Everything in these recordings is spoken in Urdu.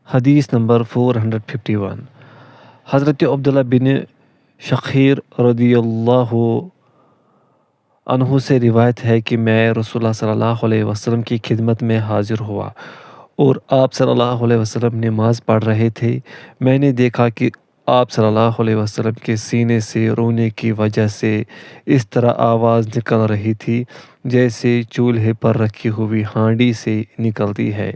حدیث نمبر 451 حضرت عبداللہ بن شخیر رضی اللہ عنہ سے روایت ہے کہ میں رسول اللہ صلی اللہ علیہ وسلم کی خدمت میں حاضر ہوا اور آپ صلی اللہ علیہ وسلم نماز پڑھ رہے تھے۔ میں نے دیکھا کہ آپ صلی اللہ علیہ وسلم کے سینے سے رونے کی وجہ سے اس طرح آواز نکل رہی تھی جیسے چولہے پر رکھی ہوئی ہانڈی سے نکلتی ہے۔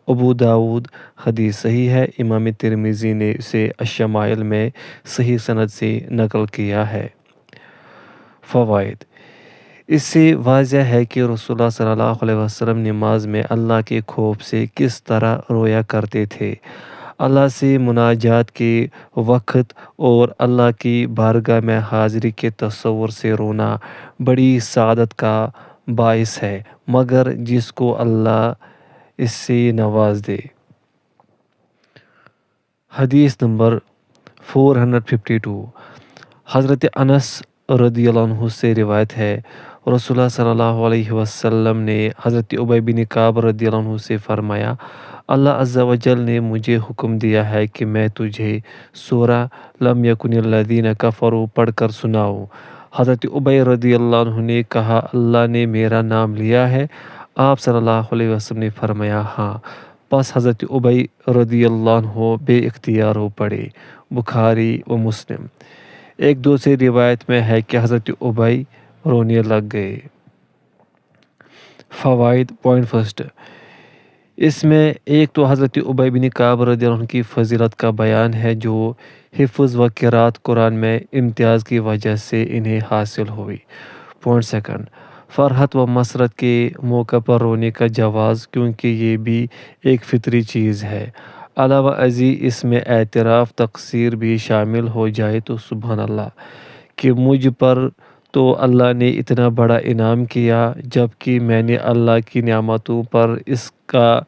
ابو داؤد حدیث صحیح ہے۔ امام ترمذی نے اسے الشمائل میں صحیح سند سے نقل کیا ہے۔ فوائد: اس سے واضح ہے کہ رسول اللہ صلی اللہ علیہ وسلم نماز میں اللہ کے خوف سے کس طرح رویا کرتے تھے۔ اللہ سے مناجات کے وقت اور اللہ کی بارگاہ میں حاضری کے تصور سے رونا بڑی سعادت کا باعث ہے، مگر جس کو اللہ اس سے نواز دے۔ حدیث نمبر 452 حضرت انس رضی اللہ عنہ سے روایت ہے، رسول اللہ صلی اللہ علیہ وسلم نے حضرت ابی بن کعب رضی اللہ عنہ سے فرمایا، اللہ عز و جل نے مجھے حکم دیا ہے کہ میں تجھے سورہ لم یکن الذین کفروا پڑھ کر سناؤں۔ حضرت ابی رضی اللہ عنہ نے کہا، اللہ نے میرا نام لیا ہے؟ آپ صلی اللہ علیہ وسلم نے فرمایا، ہاں۔ پس حضرت ابی رضی اللہ عنہ بے اختیار ہو پڑے۔ بخاری و مسلم۔ ایک دوسری روایت میں ہے کہ حضرت ابی رونے لگ گئے۔ فوائد: پوائنٹ فرسٹ، اس میں ایک تو حضرت ابی بن کعب رضی اللہ عنہ کی فضیلت کا بیان ہے جو حفظ و قراءت قرآن میں امتیاز کی وجہ سے انہیں حاصل ہوئی۔ پوائنٹ سیکنڈ، فرحت و مسرت کے موقع پر رونے کا جواز، کیونکہ یہ بھی ایک فطری چیز ہے۔ علاوہ ازیں اس میں اعتراف تقصیر بھی شامل ہو جائے تو سبحان اللہ کہ مجھ پر تو اللہ نے اتنا بڑا انعام کیا جبکہ میں نے اللہ کی نعمتوں پر اس کا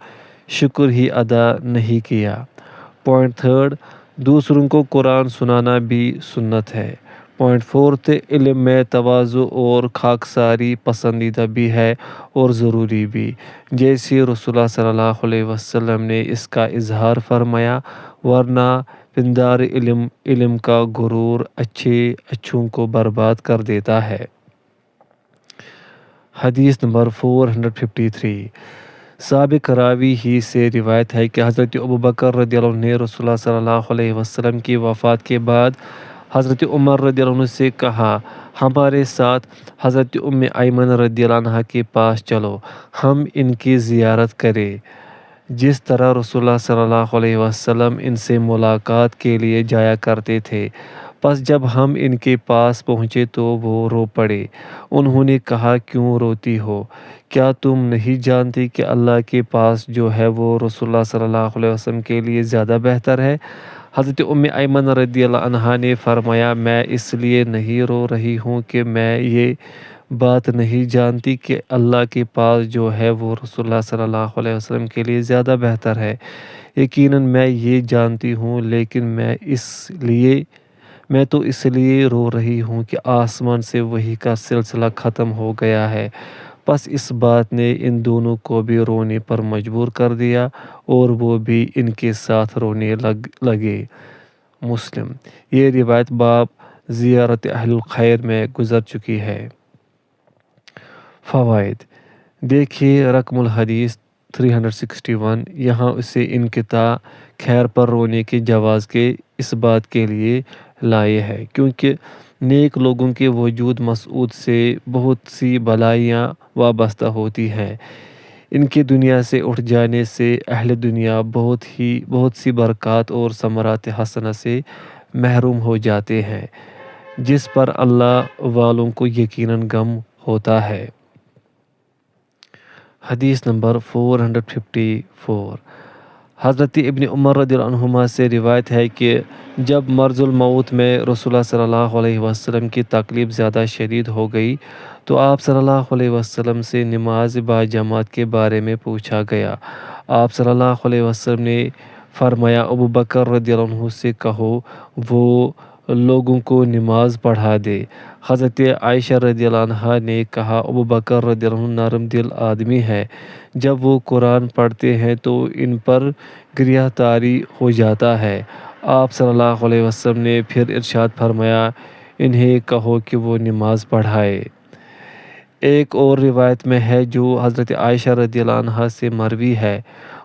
شکر ہی ادا نہیں کیا۔ پوائنٹ تھرڈ، دوسروں کو قرآن سنانا بھی سنت ہے۔ پوائنٹ فورتھ، علم میں تواضع اور خاکساری پسندیدہ بھی ہے اور ضروری بھی، جیسے رسول اللہ صلی اللہ علیہ وسلم نے اس کا اظہار فرمایا، ورنہ پندار علم کا غرور اچھوں کو برباد کر دیتا ہے۔ حدیث نمبر 453 سابق راوی ہی سے روایت ہے کہ حضرت ابوبکر رضی اللہ عنہ نے رسول اللہ صلی اللہ علیہ وسلم کی وفات کے بعد حضرت عمر رضی اللہ عنہ سے کہا، ہمارے ساتھ حضرت ام ایمن رضی اللہ عنہ کے پاس چلو، ہم ان کی زیارت کریں، جس طرح رسول اللہ صلی اللہ علیہ وسلم ان سے ملاقات کے لیے جایا کرتے تھے۔ پس جب ہم ان کے پاس پہنچے تو وہ رو پڑے۔ انہوں نے کہا، کیوں روتی ہو؟ کیا تم نہیں جانتی کہ اللہ کے پاس جو ہے وہ رسول اللہ صلی اللہ علیہ وسلم کے لیے زیادہ بہتر ہے؟ حضرت ام ایمن رضی اللہ عنہا نے فرمایا، میں اس لیے نہیں رو رہی ہوں کہ میں یہ بات نہیں جانتی کہ اللہ کے پاس جو ہے وہ رسول اللہ صلی اللہ علیہ وسلم کے لیے زیادہ بہتر ہے۔ یقیناً میں یہ جانتی ہوں، لیکن میں تو اس لیے رو رہی ہوں کہ آسمان سے وحی کا سلسلہ ختم ہو گیا ہے۔ پس اس بات نے ان دونوں کو بھی رونے پر مجبور کر دیا اور وہ بھی ان کے ساتھ رونے لگے۔ مسلم۔ یہ روایت باب زیارت اہل الخیر میں گزر چکی ہے۔ فوائد: دیکھیے رقم الحدیث 361، یہاں اسے انقطاع خیر پر رونے کے جواز کے اس بات کے لیے لائے ہے کیونکہ نیک لوگوں کے وجود مسعود سے بہت سی بلائیاں وابستہ ہوتی ہیں۔ ان کے دنیا سے اٹھ جانے سے اہل دنیا بہت سی برکات اور ثمرات حسنہ سے محروم ہو جاتے ہیں، جس پر اللہ والوں کو یقیناً غم ہوتا ہے۔ حدیث نمبر 454 حضرت ابن عمر رضی اللہ عنہما سے روایت ہے کہ جب مرض الموت میں رسول اللہ صلی اللہ علیہ وسلم کی تکلیف زیادہ شدید ہو گئی تو آپ صلی اللہ علیہ وسلم سے نماز باجماعت کے بارے میں پوچھا گیا۔ آپ صلی اللہ علیہ وسلم نے فرمایا، ابوبکر رضی اللہ عنہ سے کہو وہ لوگوں کو نماز پڑھا دے۔ حضرت عائشہ رضی اللہ عنہا نے کہا ابو بکر رضی اللہ عنہ نرم دل آدمی ہے، جب وہ قرآن پڑھتے ہیں تو ان پر گریہ طاری ہو جاتا ہے۔ آپ صلی اللہ علیہ وسلم نے پھر ارشاد فرمایا انہیں کہو کہ وہ نماز پڑھائے۔ ایک اور روایت میں ہے جو حضرت عائشہ رضی اللہ عنہا سے مروی ہے،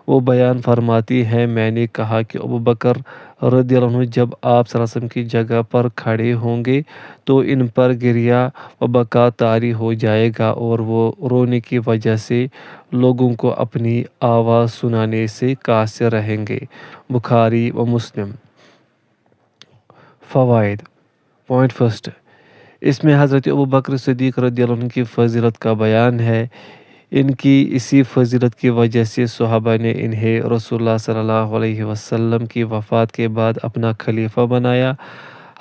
وہ بیان فرماتی ہیں میں نے کہا کہ ابو بکر رضی اللہ عنہ جب آپ صلی اللہ علیہ وسلم کی جگہ پر کھڑے ہوں گے تو ان پر گریہ و بکا طاری ہو جائے گا اور وہ رونے کی وجہ سے لوگوں کو اپنی آواز سنانے سے قاصر رہیں گے۔ بخاری و مسلم۔ فوائد۔ پوائنٹ فرسٹ، اس میں حضرت ابو بکر صدیق رضی اللہ عنہ کی فضیلت کا بیان ہے۔ ان کی اسی فضیلت کی وجہ سے صحابہ نے انہیں رسول اللہ صلی اللہ علیہ وسلم کی وفات کے بعد اپنا خلیفہ بنایا۔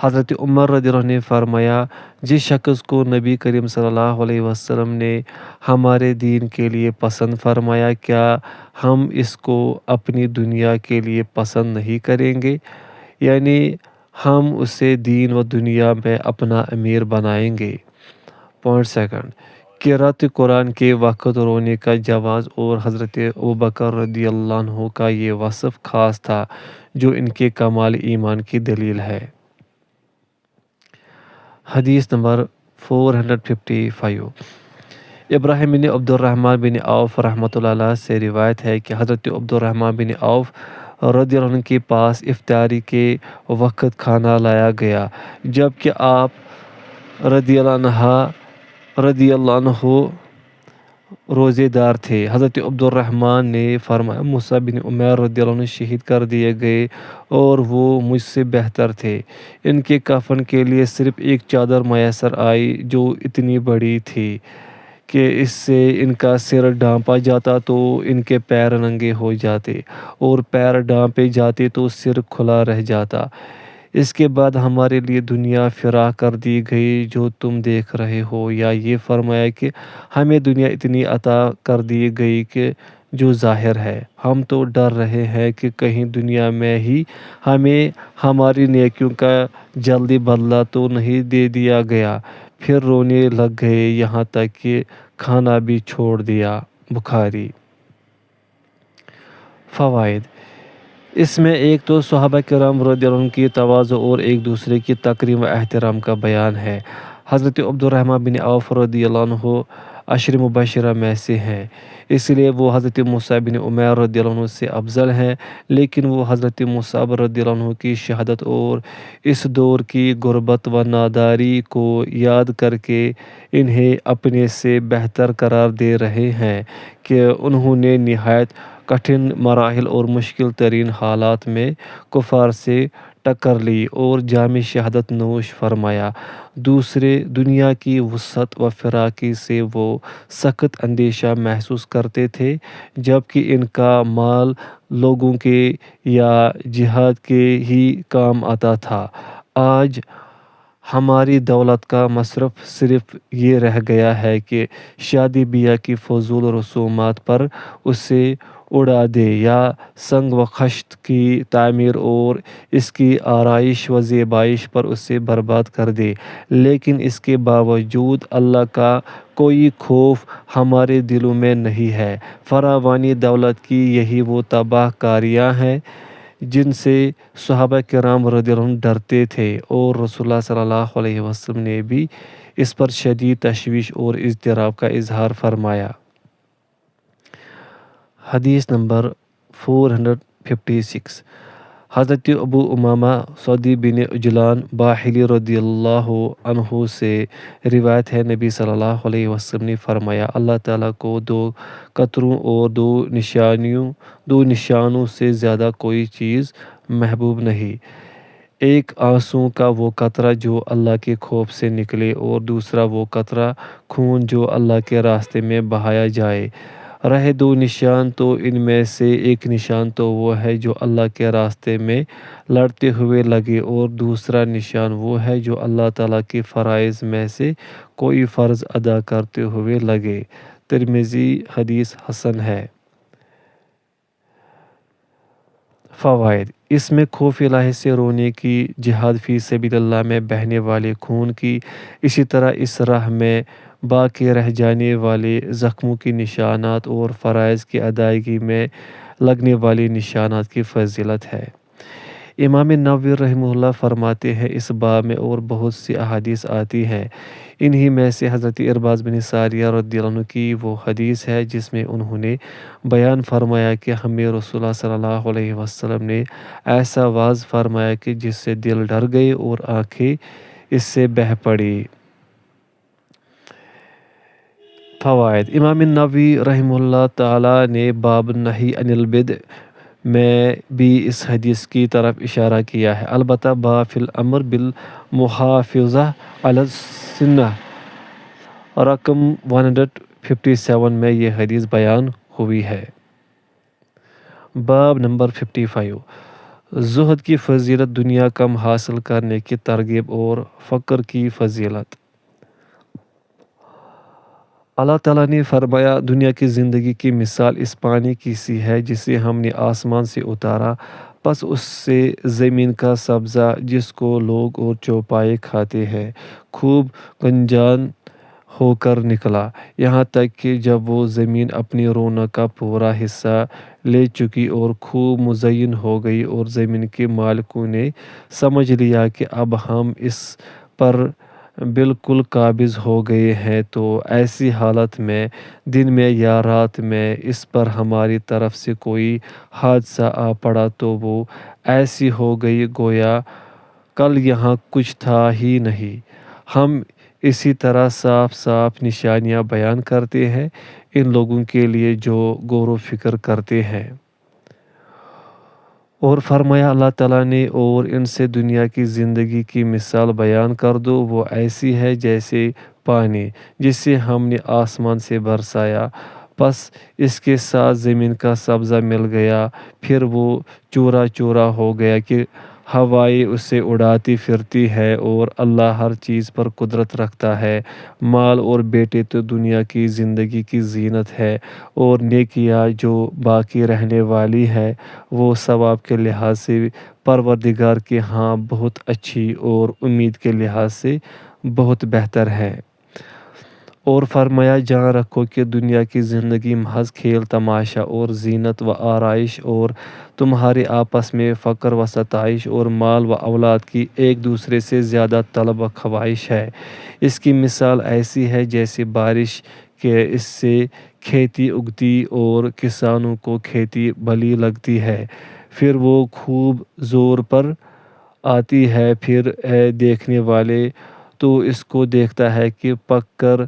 حضرت عمر رضی اللہ عنہ نے فرمایا جس شخص کو نبی کریم صلی اللہ علیہ وسلم نے ہمارے دین کے لیے پسند فرمایا، کیا ہم اس کو اپنی دنیا کے لیے پسند نہیں کریں گے؟ یعنی ہم اسے دین و دنیا میں اپنا امیر بنائیں گے۔ پوائنٹ سیکنڈ، قراءت قرآن کے وقت رونے کا جواز اور حضرت ابوبکر رضی اللہ عنہ کا یہ وصف خاص تھا جو ان کے کمال ایمان کی دلیل ہے۔ حدیث نمبر 455، ابراہیم بن عبد الرحمن بن عوف رحمۃ اللہ علیہ سے روایت ہے کہ حضرت عبد الرحمن بن عوف رضی اللہ عنہ کے پاس افطاری کے وقت کھانا لایا گیا، جبکہ آپ رضی اللہ عنہ روزے دار تھے۔ حضرت عبد الرحمن نے فرمایا مصعب بن عمیر رضی اللہ عنہ شہید کر دیے گئے اور وہ مجھ سے بہتر تھے۔ ان کے کفن کے لیے صرف ایک چادر میسر آئی جو اتنی بڑی تھی کہ اس سے ان کا سر ڈھانپا جاتا تو ان کے پیر ننگے ہو جاتے اور پیر ڈھانپے جاتے تو سر کھلا رہ جاتا۔ اس کے بعد ہمارے لیے دنیا فراہ کر دی گئی جو تم دیکھ رہے ہو، یا یہ فرمایا کہ ہمیں دنیا اتنی عطا کر دی گئی کہ جو ظاہر ہے، ہم تو ڈر رہے ہیں کہ کہیں دنیا میں ہی ہمیں ہماری نیکیوں کا جلدی بدلہ تو نہیں دے دیا گیا۔ پھر رونے لگ گئے یہاں تک کہ کھانا بھی چھوڑ دیا۔ بخاری۔ فوائد، اس میں ایک تو صحابہ کرام رضی اللہ عنہ کی تواضع اور ایک دوسرے کی تکریم و احترام کا بیان ہے۔ حضرت عبد الرحمن بن عوف رضی اللہ عنہ عشر مبشرہ میں سے ہیں، اس لیے وہ حضرت مصعب بن عمیر رضی اللہ عنہ سے افضل ہیں، لیکن وہ حضرت مصعب رضی اللہ عنہ کی شہادت اور اس دور کی غربت و ناداری کو یاد کر کے انہیں اپنے سے بہتر قرار دے رہے ہیں کہ انہوں نے نہایت کٹھن مراحل اور مشکل ترین حالات میں کفار سے ٹکر لی اور جام شہادت نوش فرمایا۔ دوسرے، دنیا کی وسعت و فراخی سے وہ سخت اندیشہ محسوس کرتے تھے، جبکہ ان کا مال لوگوں کے یا جہاد کے ہی کام آتا تھا۔ آج ہماری دولت کا مصرف صرف یہ رہ گیا ہے کہ شادی بیاہ کی فضول رسومات پر اسے اڑا دے یا سنگ و خشت کی تعمیر اور اس کی آرائش و زیبائش پر اسے برباد کر دے، لیکن اس کے باوجود اللہ کا کوئی خوف ہمارے دلوں میں نہیں ہے۔ فراوانی دولت کی یہی وہ تباہ کاریاں ہیں جن سے صحابہ کرام رضی اللہ عنہ ڈرتے تھے اور رسول اللہ صلی اللہ علیہ وسلم نے بھی اس پر شدید تشویش اور اضطراب کا اظہار فرمایا۔ حدیث نمبر 456، حضرت ابو امامہ سعدی بن عجلان باہلی رضی اللہ عنہ سے روایت ہے نبی صلی اللہ علیہ وسلم نے فرمایا اللہ تعالیٰ کو دو قطروں اور دو نشانوں سے زیادہ کوئی چیز محبوب نہیں، ایک آنسوں کا وہ قطرہ جو اللہ کے خوف سے نکلے اور دوسرا وہ قطرہ خون جو اللہ کے راستے میں بہایا جائے۔ رہے دو نشان تو ان میں سے ایک نشان تو وہ ہے جو اللہ کے راستے میں لڑتے ہوئے لگے اور دوسرا نشان وہ ہے جو اللہ تعالیٰ کے فرائض میں سے کوئی فرض ادا کرتے ہوئے لگے۔ ترمذی، حدیث حسن ہے۔ فوائد، اس میں خوف الہی سے رونے کی، جہاد فی سبیل اللہ میں بہنے والے خون کی، اسی طرح اس راہ میں باقی رہ جانے والے زخموں کی نشانات اور فرائض کی ادائیگی میں لگنے والے نشانات کی فضیلت ہے۔ امام نووی رحمہ اللہ فرماتے ہیں اس باب میں اور بہت سی احادیث آتی ہیں، انہی میں سے حضرت ارباز بن ساریہ رضی اللہ عنہ کی وہ حدیث ہے جس میں انہوں نے بیان فرمایا کہ ہمیں رسول اللہ صلی اللہ علیہ وسلم نے ایسا واضح فرمایا کہ جس سے دل ڈر گئے اور آنکھیں اس سے بہہ پڑی۔ فوائد: امام نووی رحمہ اللہ تعالیٰ نے باب نہی عن البدع میں بھی اس حدیث کی طرف اشارہ کیا ہے، البتہ باب فی الامر بالمحافظہ علی السنہ رقم 157 میں یہ حدیث بیان ہوئی ہے۔ باب نمبر 55: زہد کی فضیلت، دنیا کم حاصل کرنے کی ترغیب اور فقر کی فضیلت۔ اللہ تعالیٰ نے فرمایا، دنیا کی زندگی کی مثال اس پانی کی سی ہے جسے ہم نے آسمان سے اتارا، پس اس سے زمین کا سبزہ جس کو لوگ اور چوپائے کھاتے ہیں خوب گنجان ہو کر نکلا، یہاں تک کہ جب وہ زمین اپنی رونق کا پورا حصہ لے چکی اور خوب مزین ہو گئی اور زمین کے مالکوں نے سمجھ لیا کہ اب ہم اس پر بالکل قابض ہو گئے ہیں، تو ایسی حالت میں دن میں یا رات میں اس پر ہماری طرف سے کوئی حادثہ آ پڑا تو وہ ایسی ہو گئی گویا کل یہاں کچھ تھا ہی نہیں۔ ہم اسی طرح صاف صاف نشانیاں بیان کرتے ہیں ان لوگوں کے لیے جو غور و فکر کرتے ہیں۔ اور فرمایا اللہ تعالیٰ نے، اور ان سے دنیا کی زندگی کی مثال بیان کر دو، وہ ایسی ہے جیسے پانی جسے ہم نے آسمان سے برسایا، پس اس کے ساتھ زمین کا سبزہ مل گیا، پھر وہ چورا چورا ہو گیا کہ ہوائیں اسے اڑاتی پھرتی ہے، اور اللہ ہر چیز پر قدرت رکھتا ہے۔ مال اور بیٹے تو دنیا کی زندگی کی زینت ہے، اور نیکیاں جو باقی رہنے والی ہے وہ ثواب کے لحاظ سے پروردگار کے ہاں بہت اچھی اور امید کے لحاظ سے بہت بہتر ہے۔ اور فرمایا، جان رکھو کہ دنیا کی زندگی محض کھیل تماشا اور زینت و آرائش، اور تمہارے آپس میں فقر و ستائش اور مال و اولاد کی ایک دوسرے سے زیادہ طلب و خواہش ہے۔ اس کی مثال ایسی ہے جیسے بارش کہ اس سے کھیتی اگتی اور کسانوں کو کھیتی بھلی لگتی ہے، پھر وہ خوب زور پر آتی ہے، پھر دیکھنے والے تو اس کو دیکھتا ہے کہ پک کر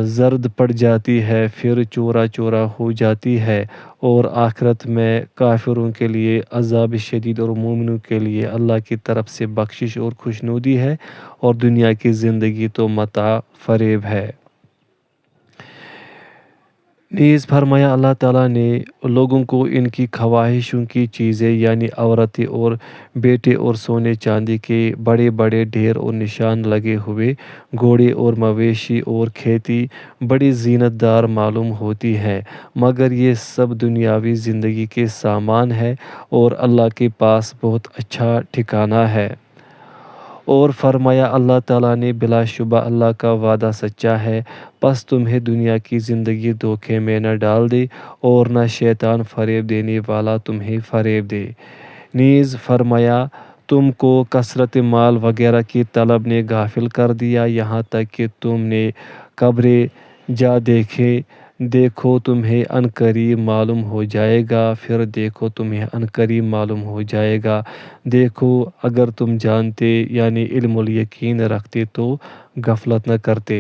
زرد پڑ جاتی ہے، پھر چورا چورا ہو جاتی ہے، اور آخرت میں کافروں کے لیے عذاب شدید اور مومنوں کے لیے اللہ کی طرف سے بخشش اور خوشنودی ہے، اور دنیا کی زندگی تو متاع فریب ہے۔ نیز فرمایا اللہ تعالیٰ نے لوگوں کو ان کی خواہشوں کی چیزیں یعنی عورتیں اور بیٹے اور سونے چاندی کے بڑے بڑے ڈھیر اور نشان لگے ہوئے گھوڑے اور مویشی اور کھیتی بڑی زینت دار معلوم ہوتی ہیں، مگر یہ سب دنیاوی زندگی کے سامان ہے اور اللہ کے پاس بہت اچھا ٹھکانہ ہے۔ اور فرمایا اللہ تعالیٰ نے، بلا شبہ اللہ کا وعدہ سچا ہے، پس تمہیں دنیا کی زندگی دھوکے میں نہ ڈال دے اور نہ شیطان فریب دینے والا تمہیں فریب دے۔ نیز فرمایا، تم کو کثرت مال وغیرہ کی طلب نے غافل کر دیا، یہاں تک کہ تم نے قبریں جا دیکھو تمہیں عنقریب معلوم ہو جائے گا، پھر دیکھو تمہیں عنقریب معلوم ہو جائے گا، دیکھو اگر تم جانتے یعنی علم الیقین رکھتے تو غفلت نہ کرتے۔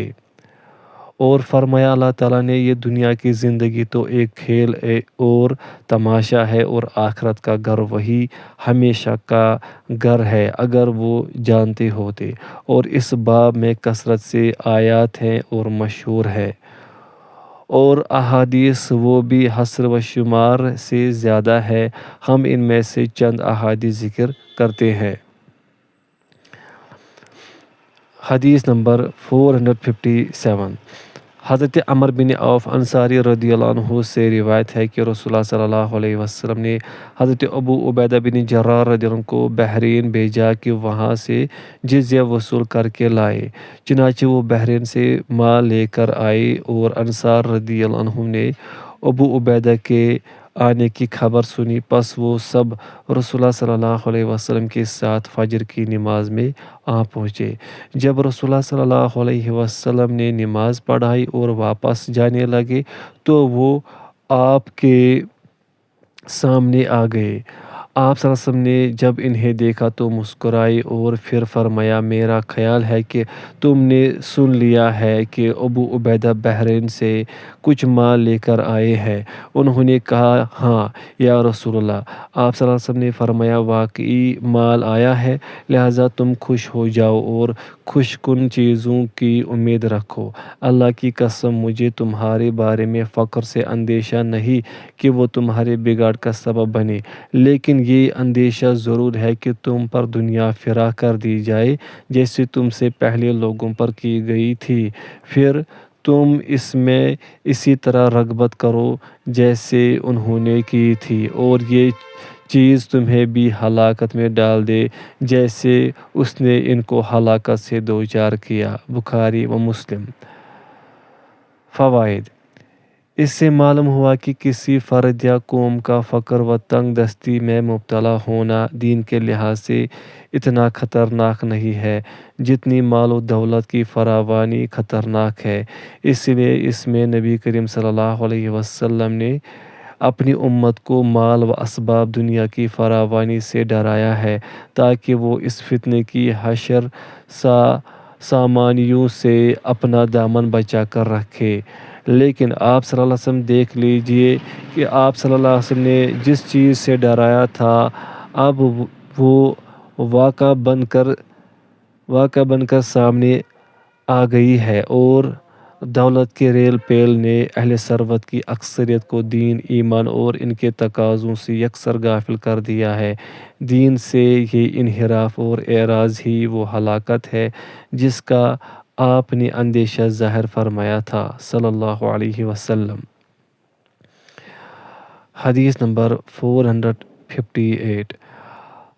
اور فرمایا اللہ تعالیٰ نے، یہ دنیا کی زندگی تو ایک کھیل اور تماشا ہے، اور آخرت کا گھر وہی ہمیشہ کا گھر ہے اگر وہ جانتے ہوتے۔ اور اس باب میں کثرت سے آیات ہیں اور مشہور ہے، اور احادیث وہ بھی حصر و شمار سے زیادہ ہے، ہم ان میں سے چند احادیث ذکر کرتے ہیں۔ حدیث نمبر 457: حضرت عمر بن عوف انصاری رضی اللہ عنہ سے روایت ہے کہ رسول اللہ صلی اللہ علیہ وسلم نے حضرت ابو عبیدہ بن جراح رضی اللہ عنہ کو بحرین بھیجا کہ وہاں سے جزیہ وصول کر کے لائے۔ چنانچہ وہ بحرین سے مال لے کر آئے اور انصار رضی اللہ عنہ نے ابو عبیدہ کے آنے کی خبر سنی، پس وہ سب رسول اللہ صلی اللہ علیہ وسلم کے ساتھ فجر کی نماز میں آ پہنچے۔ جب رسول اللہ صلی اللہ علیہ وسلم نے نماز پڑھائی اور واپس جانے لگے تو وہ آپ کے سامنے آ گئے۔ آپ صلی اللہ علیہ وسلم نے جب انہیں دیکھا تو مسکرائے اور پھر فرمایا، میرا خیال ہے کہ تم نے سن لیا ہے کہ ابو عبیدہ بحرین سے کچھ مال لے کر آئے ہیں۔ انہوں نے کہا، ہاں یا رسول اللہ۔ آپ صلی اللہ علیہ وسلم نے فرمایا، واقعی مال آیا ہے، لہٰذا تم خوش ہو جاؤ اور خوش کن چیزوں کی امید رکھو۔ اللہ کی قسم مجھے تمہارے بارے میں فخر سے اندیشہ نہیں کہ وہ تمہارے بگاڑ کا سبب بنے، لیکن یہ اندیشہ ضرور ہے کہ تم پر دنیا فراخ کر دی جائے جیسے تم سے پہلے لوگوں پر کی گئی تھی، پھر تم اس میں اسی طرح رغبت کرو جیسے انہوں نے کی تھی، اور یہ چیز تمہیں بھی ہلاکت میں ڈال دے جیسے اس نے ان کو ہلاکت سے دوچار کیا۔ بخاری و مسلم۔ فوائد: اس سے معلوم ہوا کہ کسی فرد یا قوم کا فقر و تنگ دستی میں مبتلا ہونا دین کے لحاظ سے اتنا خطرناک نہیں ہے جتنی مال و دولت کی فراوانی خطرناک ہے۔ اس لیے اس میں نبی کریم صلی اللہ علیہ وسلم نے اپنی امت کو مال و اسباب دنیا کی فراوانی سے ڈرایا ہے تاکہ وہ اس فتنے کی حشر سامانیوں سے اپنا دامن بچا کر رکھے۔ لیکن آپ صلی اللہ علیہ وسلم دیکھ لیجئے کہ آپ صلی اللہ علیہ وسلم نے جس چیز سے ڈرایا تھا اب وہ واقع بن کر سامنے آ گئی ہے، اور دولت کے ریل پیل نے اہل ثروت کی اکثریت کو دین، ایمان اور ان کے تقاضوں سے یکسر غافل کر دیا ہے۔ دین سے یہ انحراف اور اعراض ہی وہ ہلاکت ہے جس کا آپ نے اندیشہ ظاہر فرمایا تھا، صلی اللہ علیہ وسلم۔ حدیث نمبر 458۔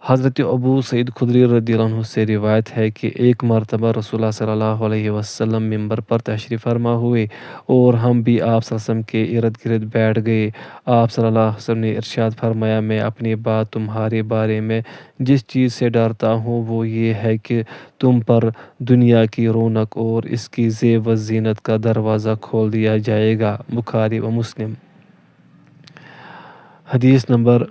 حضرت ابو سعید خدری رضی اللہ عنہ سے روایت ہے کہ ایک مرتبہ رسول اللہ صلی اللہ علیہ وسلم ممبر پر تشریف فرما ہوئے اور ہم بھی آپ صلی اللہ علیہ وسلم کے ارد گرد بیٹھ گئے۔ آپ صلی اللہ علیہ وسلم نے ارشاد فرمایا، میں اپنی بات تمہارے بارے میں جس چیز سے ڈرتا ہوں وہ یہ ہے کہ تم پر دنیا کی رونق اور اس کی زیب و زینت کا دروازہ کھول دیا جائے گا۔ بخاری و مسلم۔ حدیث نمبر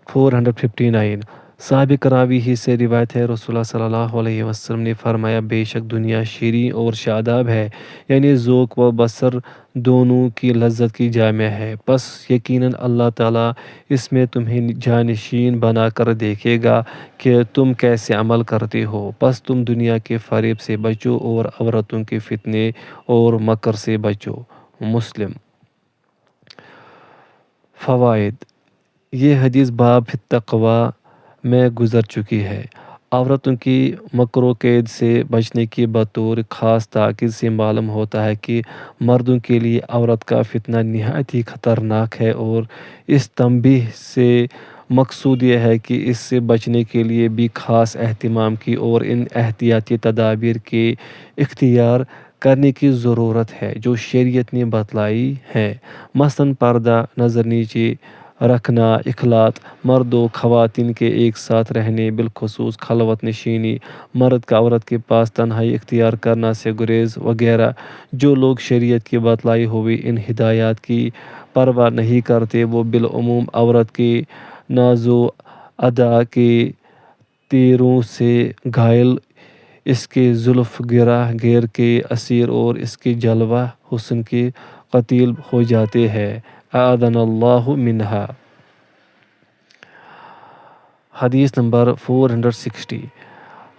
459۔ سابق راوی ہی سے روایت ہے، رسول اللہ صلی اللہ علیہ وسلم نے فرمایا، بے شک دنیا شیریں اور شاداب ہے، یعنی ذوق و بصر دونوں کی لذت کی جامع ہے، پس یقیناً اللہ تعالیٰ اس میں تمہیں جانشین بنا کر دیکھے گا کہ تم کیسے عمل کرتے ہو، پس تم دنیا کے فریب سے بچو اور عورتوں کے فتنے اور مکر سے بچو۔ مسلم۔ فوائد: یہ حدیث باب التقویٰ میں گزر چکی ہے۔ عورتوں کی مکر و کید سے بچنے کی بطور خاص تاکید سے معلوم ہوتا ہے کہ مردوں کے لیے عورت کا فتنہ نہایت ہی خطرناک ہے، اور اس تنبیہ سے مقصود یہ ہے کہ اس سے بچنے کے لیے بھی خاص اہتمام کی اور ان احتیاطی تدابیر کے اختیار کرنے کی ضرورت ہے جو شریعت نے بتلائی ہیں، مثلاً پردہ، نظر نیچے رکھنا، اخلاط، مرد و خواتین کے ایک ساتھ رہنے، بالخصوص خلوت نشینی، مرد کا عورت کے پاس تنہائی اختیار کرنا سے گریز وغیرہ۔ جو لوگ شریعت کی بتلائی ہوئی ان ہدایات کی پرواہ نہیں کرتے وہ بالعموم عورت کے ناز و ادا کے تیروں سے گھائل، اس کے زلف گیر کے اسیر اور اس کے جلوہ حسن کے قتیل ہو جاتے ہیں، اعاذنا اللہ منہا۔ حدیث نمبر 460۔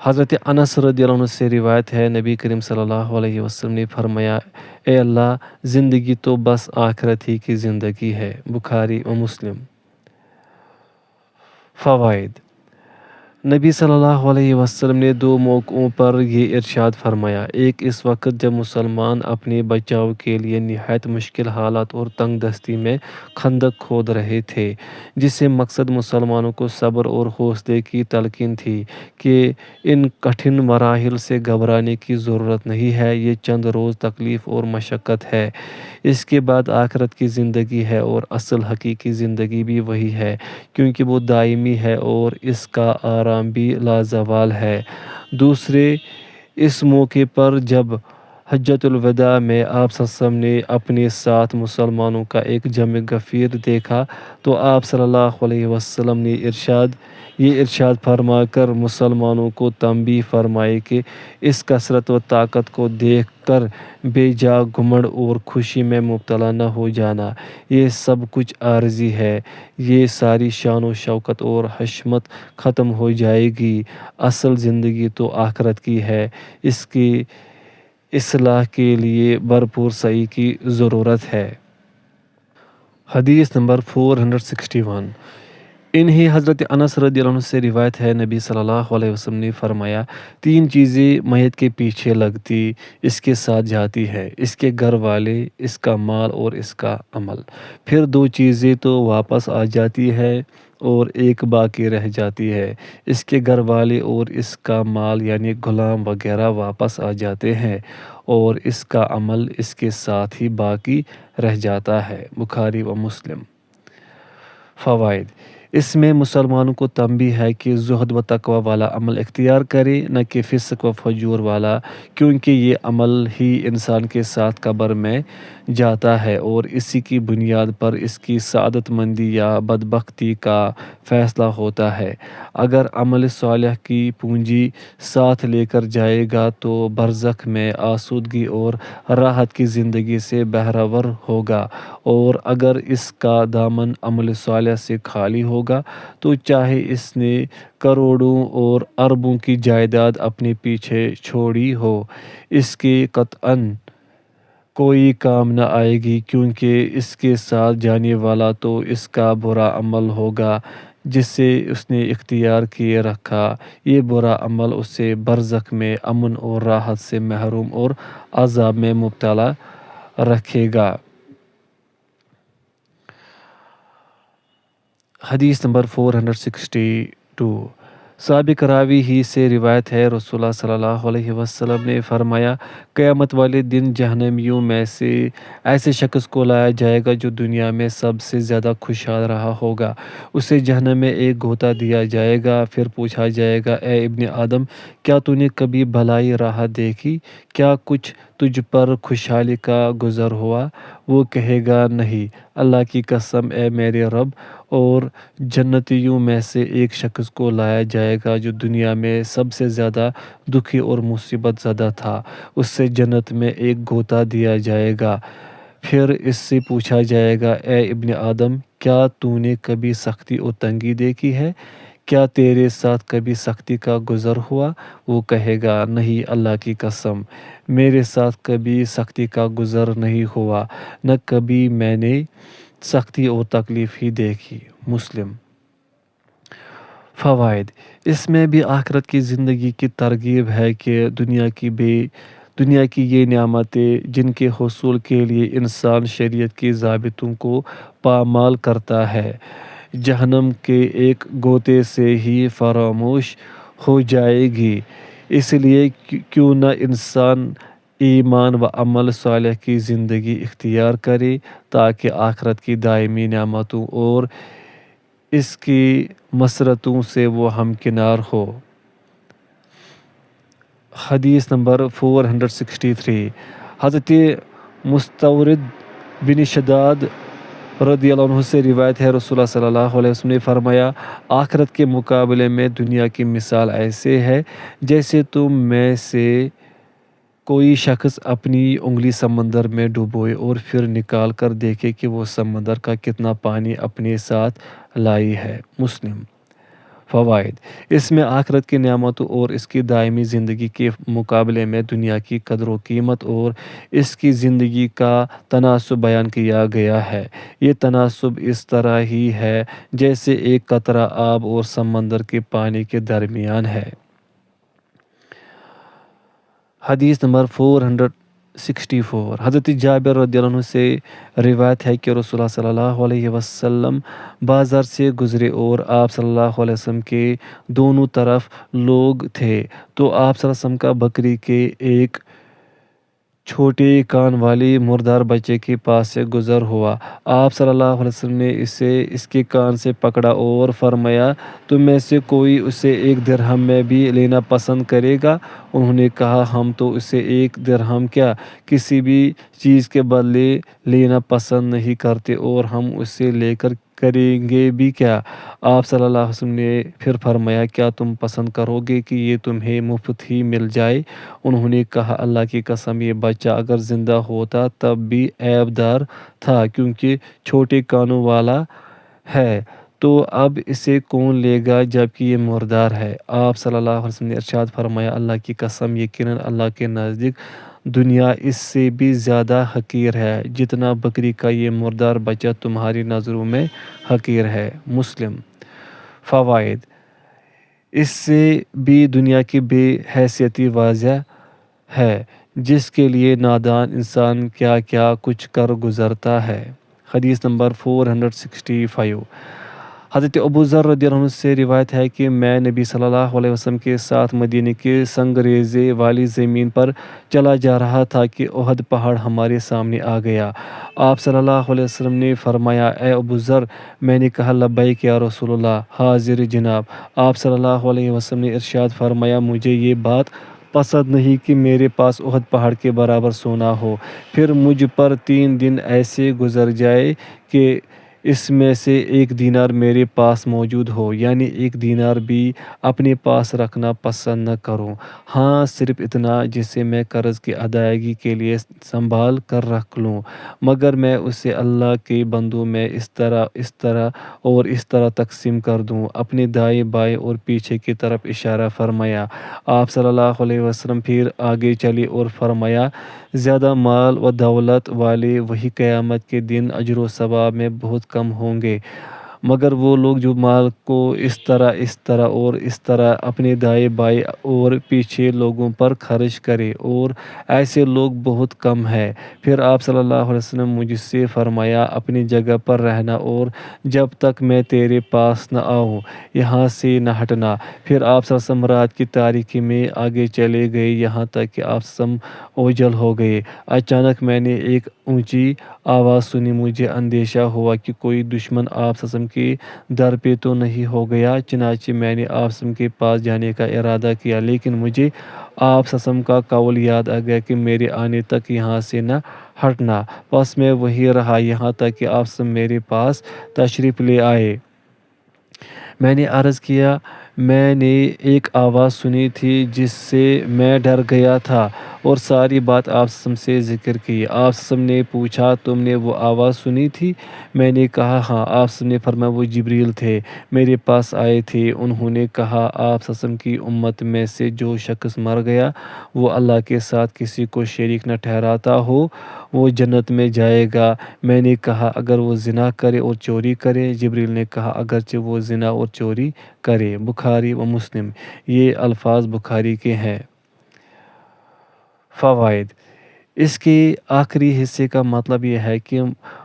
حضرت انس رضی اللہ عنہ سے روایت ہے، نبی کریم صلی اللہ علیہ وسلم نے فرمایا، اے اللہ، زندگی تو بس آخرت ہی کی زندگی ہے۔ بخاری و مسلم۔ فوائد: نبی صلی اللہ علیہ وسلم نے دو موقعوں پر یہ ارشاد فرمایا۔ ایک اس وقت جب مسلمان اپنے بچاؤ کے لیے نہایت مشکل حالات اور تنگ دستی میں خندق کھود رہے تھے، جس سے مقصد مسلمانوں کو صبر اور حوصلے کی تلقین تھی کہ ان کٹھن مراحل سے گھبرانے کی ضرورت نہیں ہے، یہ چند روز تکلیف اور مشقت ہے، اس کے بعد آخرت کی زندگی ہے اور اصل حقیقی زندگی بھی وہی ہے، کیونکہ وہ دائمی ہے اور اس کا آرام بھی لازوال ہے۔ دوسرے اس موقع پر جب حجۃ الوداع میں آپ صلی اللہ علیہ وسلم نے اپنے ساتھ مسلمانوں کا ایک جمع غفیر دیکھا تو آپ صلی اللہ علیہ وسلم نے یہ ارشاد فرما کر مسلمانوں کو تنبیہ فرمائی کہ اس کثرت و طاقت کو دیکھ کر بے جا گھمنڈ اور خوشی میں مبتلا نہ ہو جانا، یہ سب کچھ عارضی ہے، یہ ساری شان و شوکت اور حشمت ختم ہو جائے گی، اصل زندگی تو آخرت کی ہے، اس کی اصلاح کے لیے بھرپور سعی کی ضرورت ہے۔ حدیث نمبر 461۔ انہی حضرت انس رضی اللہ عنہ سے روایت ہے، نبی صلی اللہ علیہ وسلم نے فرمایا، تین چیزیں میت کے پیچھے لگتی، اس کے ساتھ جاتی ہے، اس کے گھر والے، اس کا مال اور اس کا عمل، پھر دو چیزیں تو واپس آ جاتی ہے اور ایک باقی رہ جاتی ہے، اس کے گھر والے اور اس کا مال یعنی غلام وغیرہ واپس آ جاتے ہیں اور اس کا عمل اس کے ساتھ ہی باقی رہ جاتا ہے۔ بخاری و مسلم۔ فوائد: اس میں مسلمانوں کو تنبیہ ہے کہ زہد و تقوی والا عمل اختیار کرے، نہ کہ فسق و فجور والا، کیونکہ یہ عمل ہی انسان کے ساتھ قبر میں جاتا ہے اور اسی کی بنیاد پر اس کی سعادت مندی یا بدبختی کا فیصلہ ہوتا ہے۔ اگر عمل صالح کی پونجی ساتھ لے کر جائے گا تو برزخ میں آسودگی اور راحت کی زندگی سے بہرور ہوگا، اور اگر اس کا دامن عمل صالح سے خالی ہوگا تو چاہے اس نے کروڑوں اور اربوں کی جائیداد اپنے پیچھے چھوڑی ہو، اس کے قطعاً کوئی کام نہ آئے گی، کیونکہ اس کے ساتھ جانے والا تو اس کا برا عمل ہوگا جسے اس نے اختیار کیے رکھا، یہ برا عمل اسے برزخ میں امن اور راحت سے محروم اور عذاب میں مبتلا رکھے گا۔ حدیث نمبر 462۔ سابق راوی ہی سے روایت ہے، رسول اللہ صلی اللہ علیہ وسلم نے فرمایا، قیامت والے دن جہنمیوں میں سے ایسے شخص کو لایا جائے گا جو دنیا میں سب سے زیادہ خوشحال رہا ہوگا، اسے جہنم میں ایک غوطہ دیا جائے گا، پھر پوچھا جائے گا، اے ابن آدم، کیا تو نے کبھی بھلائی راہ دیکھی؟ کیا کچھ تجھ پر خوشحالی کا گزر ہوا؟ وہ کہے گا، نہیں، اللہ کی قسم اے میرے رب، اور جنتیوں میں سے ایک شخص کو لایا جائے گا جو دنیا میں سب سے زیادہ دکھی اور مصیبت زدہ تھا، اس سے جنت میں ایک غوطہ دیا جائے گا، پھر اس سے پوچھا جائے گا، اے ابن آدم، کیا تو نے کبھی سختی اور تنگی دیکھی ہے؟ کیا تیرے ساتھ کبھی سختی کا گزر ہوا؟ وہ کہے گا، نہیں، اللہ کی قسم، میرے ساتھ کبھی سختی کا گزر نہیں ہوا، نہ کبھی میں نے سختی اور تکلیف ہی دیکھی۔ مسلم۔ فوائد: اس میں بھی آخرت کی زندگی کی ترغیب ہے کہ دنیا کی یہ نعمتیں جن کے حصول کے لیے انسان شریعت کے ضابطوں کو پامال کرتا ہے، جہنم کے ایک غوطے سے ہی فراموش ہو جائے گی، اس لیے کیوں نہ انسان ایمان و عمل صالح کی زندگی اختیار کرے تاکہ آخرت کی دائمی نعمتوں اور اس کی مسرتوں سے وہ ہمکنار ہو۔ حدیث نمبر 463۔ حضرت مستورد بن شداد رضی اللہ عنہ سے روایت ہے، رسول اللہ صلی اللہ علیہ وسلم نے فرمایا، آخرت کے مقابلے میں دنیا کی مثال ایسے ہے جیسے تم میں سے کوئی شخص اپنی انگلی سمندر میں ڈبوئے اور پھر نکال کر دیکھے کہ وہ سمندر کا کتنا پانی اپنے ساتھ لائی ہے۔ مسلم۔ فوائد: اس میں آخرت کی نعمتوں اور اس کی دائمی زندگی کے مقابلے میں دنیا کی قدر و قیمت اور اس کی زندگی کا تناسب بیان کیا گیا ہے۔ یہ تناسب اس طرح ہی ہے جیسے ایک قطرہ آب اور سمندر کے پانی کے درمیان ہے۔ حدیث نمبر 464، حضرت جابر رضی اللہ عنہ سے روایت ہے کہ رسول اللہ صلی اللہ علیہ وسلم بازار سے گزرے اور آپ صلی اللہ علیہ وسلم کے دونوں طرف لوگ تھے، تو آپ صلی اللہ علیہ وسلم کا بکری کے ایک چھوٹے کان والے مردار بچے کے پاس سے گزر ہوا۔ آپ صلی اللہ علیہ وسلم نے اسے اس کے کان سے پکڑا اور فرمایا، تم میں سے کوئی اسے 1 درہم میں بھی لینا پسند کرے گا؟ انہوں نے کہا، ہم تو اسے 1 درہم کیا، کسی بھی چیز کے بدلے لینا پسند نہیں کرتے، اور ہم اسے لے کر کریں گے بھی کیا؟ آپ صلی اللہ علیہ وسلم نے پھر فرمایا، کیا تم پسند کرو گے کہ یہ تمہیں مفت ہی مل جائے؟ انہوں نے کہا، اللہ کی قسم، یہ بچہ اگر زندہ ہوتا تب بھی عیب دار تھا، کیونکہ چھوٹے کانوں والا ہے، تو اب اسے کون لے گا جبکہ یہ مردار ہے؟ آپ صلی اللہ علیہ وسلم نے ارشاد فرمایا، اللہ کی قسم، یقیناً اللہ کے نزدیک دنیا اس سے بھی زیادہ حقیر ہے جتنا بکری کا یہ مردار بچہ تمہاری نظروں میں حقیر ہے۔ مسلم۔ فوائد: اس سے بھی دنیا کی بے حیثیتی واضح ہے، جس کے لیے نادان انسان کیا کیا کچھ کر گزرتا ہے۔ حدیث نمبر 465، حضرت ابو ذر رضی اللہ عنہ سے روایت ہے کہ میں نبی صلی اللہ علیہ وسلم کے ساتھ مدینے کے سنگریزے والی زمین پر چلا جا رہا تھا کہ احد پہاڑ ہمارے سامنے آ گیا۔ آپ صلی اللہ علیہ وسلم نے فرمایا، اے ابو ذر! میں نے کہا، لبیک یا رسول اللہ، حاضر جناب۔ آپ صلی اللہ علیہ وسلم نے ارشاد فرمایا، مجھے یہ بات پسند نہیں کہ میرے پاس احد پہاڑ کے برابر سونا ہو، پھر مجھ پر 3 دن ایسے گزر جائے کہ اس میں سے 1 دینار میرے پاس موجود ہو، یعنی 1 دینار بھی اپنے پاس رکھنا پسند نہ کروں، ہاں صرف اتنا جسے میں قرض کی ادائیگی کے لیے سنبھال کر رکھ لوں، مگر میں اسے اللہ کے بندوں میں اس طرح تقسیم کر دوں۔ اپنے دائیں بائیں اور پیچھے کی طرف اشارہ فرمایا۔ آپ صلی اللہ علیہ وسلم پھر آگے چلے اور فرمایا، زیادہ مال و دولت والے وہی قیامت کے دن اجر و ثواب میں بہت کم ہوں گے، مگر وہ لوگ جو مال کو اس طرح اپنے دائیں بائیں اور پیچھے لوگوں پر خرچ کرے، اور ایسے لوگ بہت کم ہیں۔ پھر آپ صلی اللہ علیہ وسلم مجھ سے فرمایا، اپنی جگہ پر رہنا اور جب تک میں تیرے پاس نہ آؤں یہاں سے نہ ہٹنا۔ پھر آپ صلی اللہ علیہ وسلم رات کی تاریکی میں آگے چلے گئے یہاں تک کہ آپ صلی اللہ علیہ وسلم اوجھل ہو گئے۔ اچانک میں نے ایک اونچی آواز سنی، مجھے اندیشہ ہوا کہ کوئی دشمن آپ صلی اللہ علیہ وسلم کے در پہ تو نہیں ہو گیا، چنانچہ میں نے آپ صلی اللہ علیہ وسلم کے پاس جانے کا ارادہ کیا، لیکن مجھے آپ صلی اللہ علیہ وسلم کا قول یاد آ گیا کہ میرے آنے تک یہاں سے نہ ہٹنا، پس میں وہیں رہا یہاں تک کہ آپ صلی اللہ علیہ وسلم میرے پاس تشریف لے آئے۔ میں نے عرض کیا، میں نے ایک آواز سنی تھی جس سے میں ڈر گیا تھا، اور ساری بات آپ صلی اللہ علیہ وسلم سے ذکر کی۔ آپ صلی اللہ علیہ وسلم نے پوچھا، تم نے وہ آواز سنی تھی؟ میں نے کہا، ہاں۔ آپ صلی اللہ علیہ وسلم نے فرمایا، وہ جبریل تھے، میرے پاس آئے تھے، انہوں نے کہا، آپ صلی اللہ علیہ وسلم کی امت میں سے جو شخص مر گیا وہ اللہ کے ساتھ کسی کو شریک نہ ٹھہراتا ہو وہ جنت میں جائے گا۔ میں نے کہا، اگر وہ زنا کرے اور چوری کرے؟ جبریل نے کہا، اگرچہ وہ زنا اور چوری کرے۔ بخاری و مسلم۔ یہ الفاظ بخاری کے ہیں۔ فوائد: اس کے آخری حصے کا مطلب یہ ہے کہ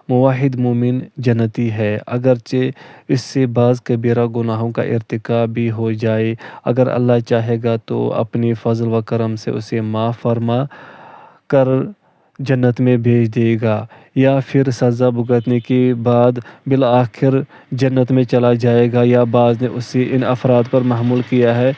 موحد مومن جنتی ہے، اگرچہ اس سے بعض کبیرہ گناہوں کا ارتکاب بھی ہو جائے۔ اگر اللہ چاہے گا تو اپنے فضل و کرم سے اسے معاف فرما کر جنت میں بھیج دے گا، یا پھر سزا بھگتنے کے بعد بالآخر جنت میں چلا جائے گا، یا بعض نے اسے ان افراد پر محمول کیا ہے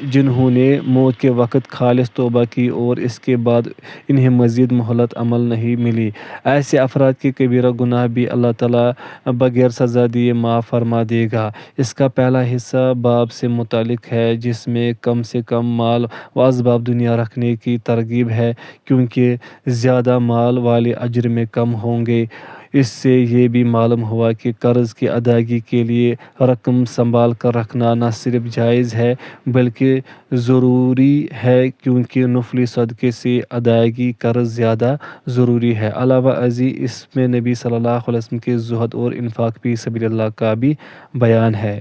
جنہوں نے موت کے وقت خالص توبہ کی اور اس کے بعد انہیں مزید مہلت عمل نہیں ملی۔ ایسے افراد کے کبیرہ گناہ بھی اللہ تعالیٰ بغیر سزا دیے معاف فرما دے گا۔ اس کا پہلا حصہ باب سے متعلق ہے جس میں سے کم مال و اسباب دنیا رکھنے کی ترغیب ہے، کیونکہ زیادہ مال والے اجر میں کم ہوں گے۔ اس سے یہ بھی معلوم ہوا کہ قرض کی ادائیگی کے لیے رقم سنبھال کر رکھنا نہ صرف جائز ہے بلکہ ضروری ہے، کیونکہ نفلی صدقے سے ادائیگی قرض زیادہ ضروری ہے۔ علاوہ ازیں اس میں نبی صلی اللہ علیہ وسلم کے زہد اور انفاق فی سبیل اللہ کا بھی بیان ہے۔